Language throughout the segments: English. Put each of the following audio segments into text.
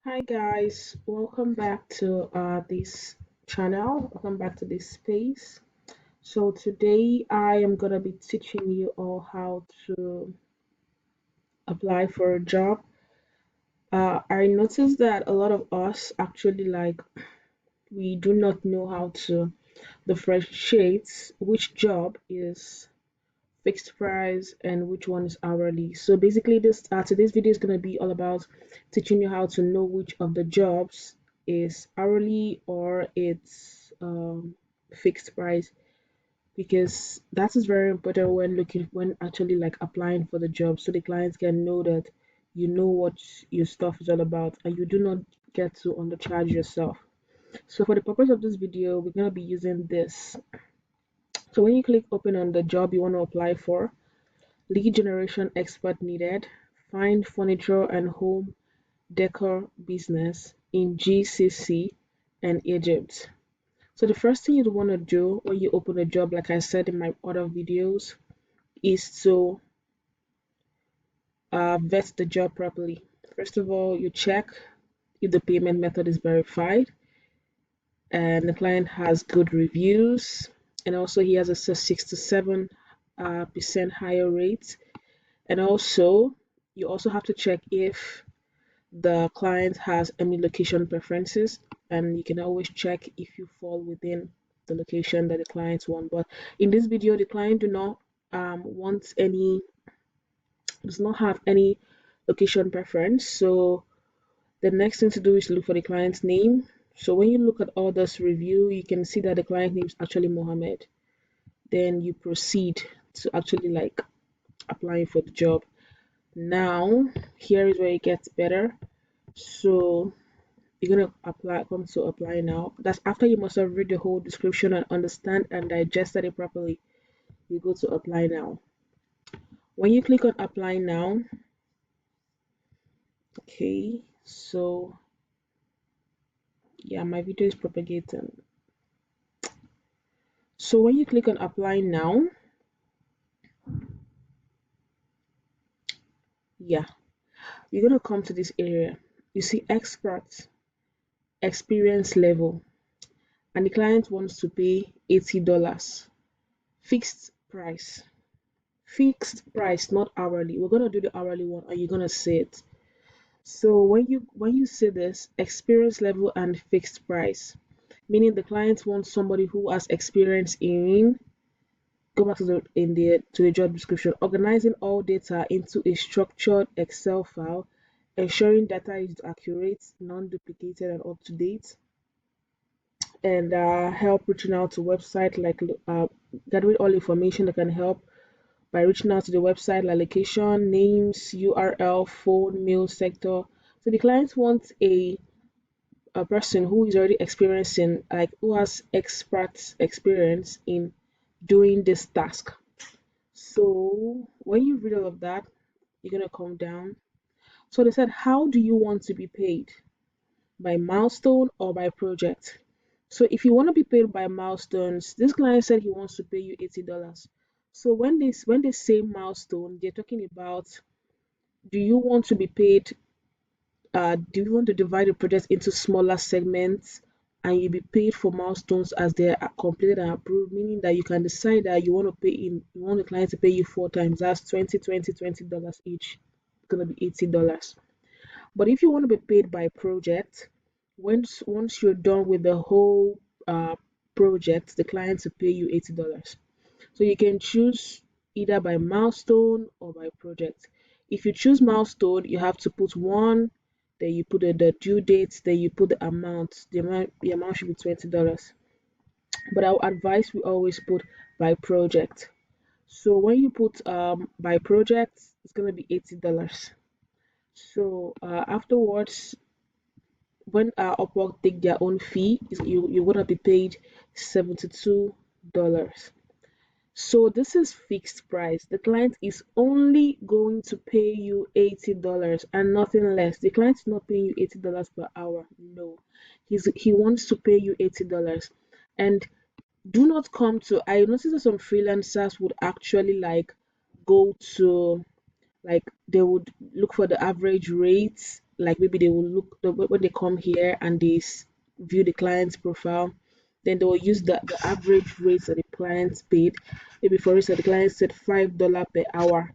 Hi guys, welcome back to this channel. Welcome back to this space. So today I am gonna be teaching you all how to apply for a job. I noticed that a lot of us actually we do not know how to differentiate which job is fixed price and which one is hourly. So basically this today's video is going to be all about teaching you how to know which of the jobs is hourly or it's fixed price, because that is very important when actually like applying for the job, so the clients can know that you know what your stuff is all about and you do not get to undercharge yourself. So for the purpose of this video, we're going to be using this. So when you click open on the job you want to apply for, lead generation expert needed. Find furniture and home decor business in GCC and Egypt. So the first thing you want to do when you open a job, like I said in my other videos, is to vet the job properly. First of all, you check if the payment method is verified and the client has good reviews, and also he has a 67% percent higher rate. And also, you also have to check if the client has any location preferences, and you can always check if you fall within the location that the clients want. But in this video, the client do not want any, does not have any location preference. So the next thing to do is look for the client's name. So when you look at all this review, you can see that the client name is actually Mohammed. Then you proceed to actually like applying for the job. Now, here is where it gets better. So you're gonna come to apply now. That's after you must have read the whole description and understand and digested it properly. You go to apply now. When you click on apply now, okay, so yeah, my video is propagating. So when you click on apply now, yeah, you're gonna come to this area. You see experts, experience level, and the client wants to pay $80. Fixed price. Fixed price, not hourly. We're gonna do the hourly one and you're gonna see it. So when you see this experience level and fixed price, meaning the client wants somebody who has experience in, go back to the job description, organizing all data into a structured Excel file, ensuring data is accurate, non-duplicated, and up to date, and help reaching out to website like gathering all information that can help by reaching out to the website like location, names, URL, phone, mail sector. So the client wants a person who is already experiencing, like who has expert experience in doing this task. So when you read all of that, you're gonna come down. So they said, how do you want to be paid? By milestone or by project? So if you want to be paid by milestones, this client said he wants to pay you $80. So when they say milestone, they're talking about, do you want to be paid, do you want to divide the project into smaller segments and you be paid for milestones as they are completed and approved, meaning that you can decide that you want the client to pay you 4 times, that's 20, 20, $20 each. It's gonna be $80. But if you want to be paid by project, once you're done with the whole project, the client will pay you $80. So you can choose either by milestone or by project. If you choose milestone, you have to put one, then you put the due date, then you put the amount. The amount should be $20. But I would advise we always put by project. So when you put by project, it's gonna be $80. So afterwards, when Upwork take their own fee, you're gonna be paid $72. So this is fixed price. The client is only going to pay you $80 and nothing less. The client is not paying you $80 per hour. No, he wants to pay you $80. And do not come to. I noticed that some freelancers would actually like go to, like they would look for the average rates like maybe they will look when they come here and they view the client's profile, then they will use the average rates that the clients paid. Maybe for instance, the client said $5 per hour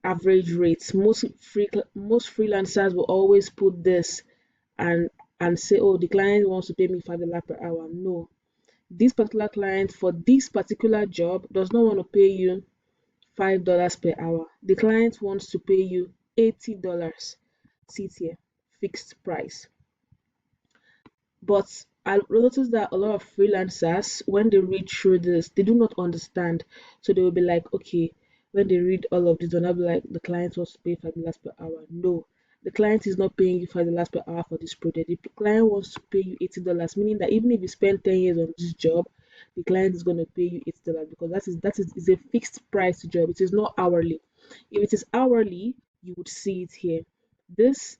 average rates. Most freelancers will always put this and say, oh, the client wants to pay me $5 per hour. No, this particular client for this particular job does not want to pay you $5 per hour. The client wants to pay you $80. See it here, fixed price. But I noticed that a lot of freelancers, when they read through this, they do not understand. So they will be like, okay, when they read all of this, they'll not be like, the client wants to pay $5 per hour. No, the client is not paying you $5 per hour for this project. The client wants to pay you $80, meaning that even if you spend 10 years on this job, the client is going to pay you $80 because is a fixed price job. It is not hourly. If it is hourly, you would see it here. This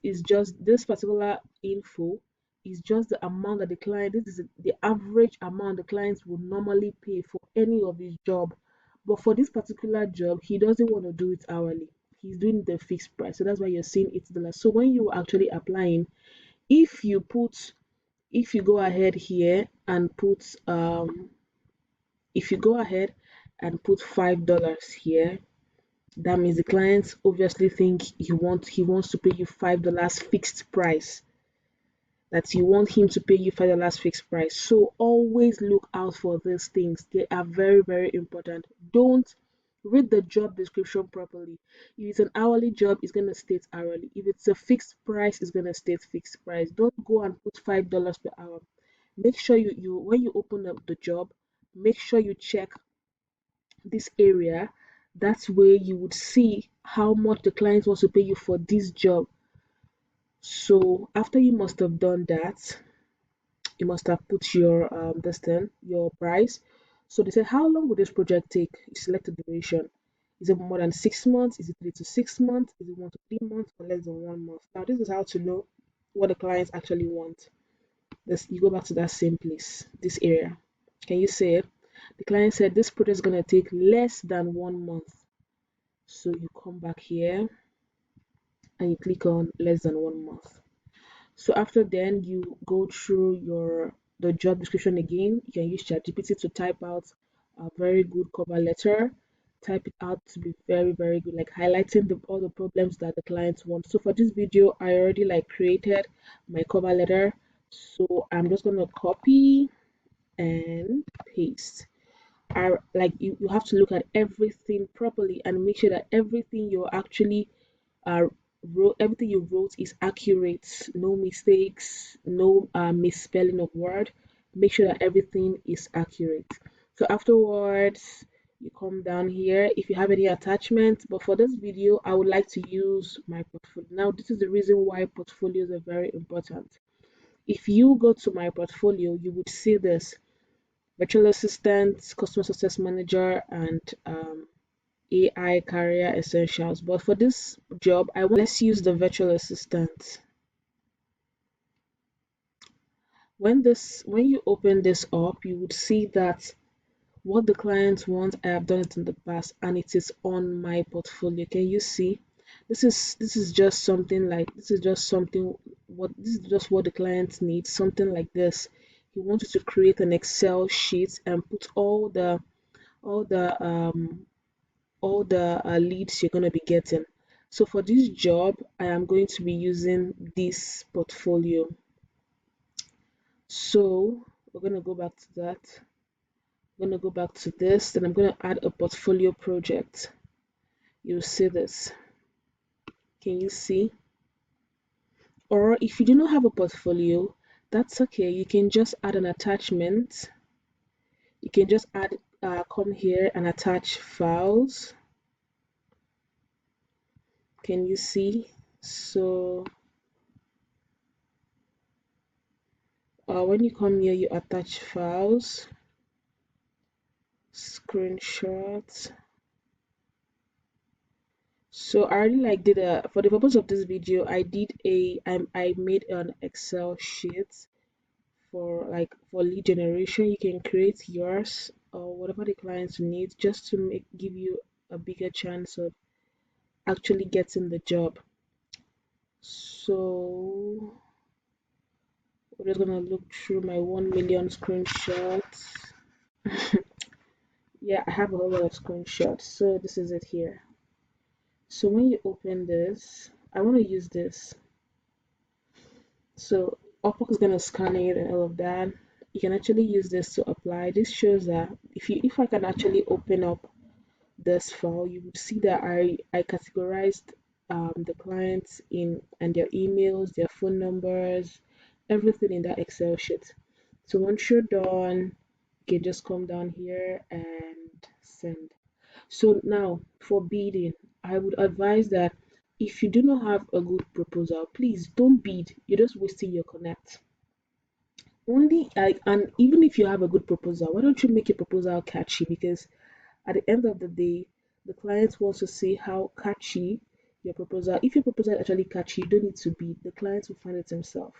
particular info is just the amount that the client, this is the average amount the clients would normally pay for any of his job. But for this particular job, he doesn't want to do it hourly. He's doing the fixed price. So that's why you're seeing $80. So when you are actually applying, if you put if you go ahead here and put if you go ahead and put $5 here, that means the clients obviously think he wants to pay you $5 fixed price, that you want him to pay you $5 fixed price. So always look out for these things. They are very, very important. Don't read the job description properly. If it's an hourly job, it's gonna state hourly. If it's a fixed price, it's gonna state fixed price. Don't go and put $5 per hour. Make sure you when you open up the job, make sure you check this area. That's where you would see how much the client wants to pay you for this job. So after you must have done that, you must have put your this thing, your price. So they said, how long will this project take? You select the duration. Is it more than 6 months? Is it 3 to 6 months? Is it 1 to 3 months or less than 1 month? Now this is how to know what the clients actually want. This you go back to that same place, this area. Can you see it? The client said this project is gonna take less than 1 month. So you come back here and you click on less than 1 month. So after then you go through the job description again. You can use ChatGPT to type out a very good cover letter. Type it out to be very, very good, like highlighting all the problems that the clients want. So for this video, I already like created my cover letter. So I'm just gonna copy and paste. I like you have to look at everything properly and make sure that everything you're actually uh, everything you wrote is accurate, no mistakes, no misspelling of word. Make sure that everything is accurate. So afterwards, you come down here if you have any attachments. But for this video, I would like to use my portfolio. Now, this is the reason why portfolios are very important. If you go to my portfolio, you would see this virtual assistant, customer success manager, and AI career essentials. But for this job, let's use the virtual assistant. When you open this up, you would see that what the clients want, I have done it in the past and it is on my portfolio. Can you see? This is just something like this is just what the client needs, something like this. He wants you to create an Excel sheet and put all the leads you're going to be getting. So for this job, I am going to be using this portfolio. So we're going to go back to that. I'm going to go back to this, then I'm going to add a portfolio project. You'll see this. Can you see? Or if you do not have a portfolio, that's okay. You can just add an attachment. You can just come here and attach files. Can you see? So when you come here, you attach files, screenshots. So I already like did a for the purpose of this video, I made an Excel sheet for lead generation. You can create yours or whatever the clients need just to give you a bigger chance of actually getting the job. So we're just gonna look through my 1 million screenshots. Yeah, I have a whole lot of screenshots. So this is it here. So when you open this, I want to use this. So Upwork is gonna scan it and all of that. You can actually use this to apply. This shows that if I can actually open up this file, you would see that I categorized the clients in and their emails, their phone numbers, everything in that Excel sheet. So once you're done, you can just come down here and send. So now for bidding, I would advise that if you do not have a good proposal, please don't bid. You're just wasting your connect. Only and even if you have a good proposal, why don't you make your proposal catchy? Because at the end of the day, the client wants to see how catchy your proposal. If your proposal is actually catchy, you don't need to bid. The client will find it himself.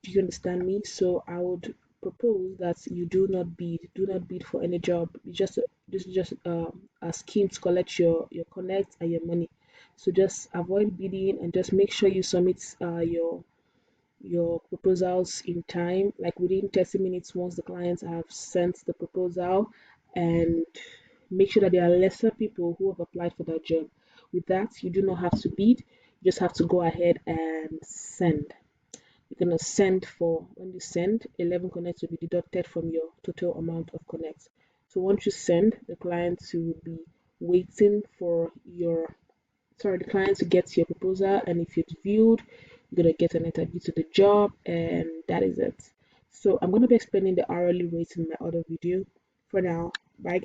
Do you understand me? So I would propose that you do not bid. Do not bid for any job. This is just a scheme to collect your connect and your money. So just avoid bidding and just make sure you submit your proposals in time, like within 30 minutes once the clients have sent the proposal, and make sure that there are lesser people who have applied for that job. With that, you do not have to bid, you just have to go ahead and send. You're gonna send for when you send 11 connects will be deducted from your total amount of connects. So once you send, the clients will be waiting for the client to get your proposal, and if it's viewed, you're gonna get an interview to the job, and that is it. So I'm gonna be explaining the hourly rate in my other video. For now, bye.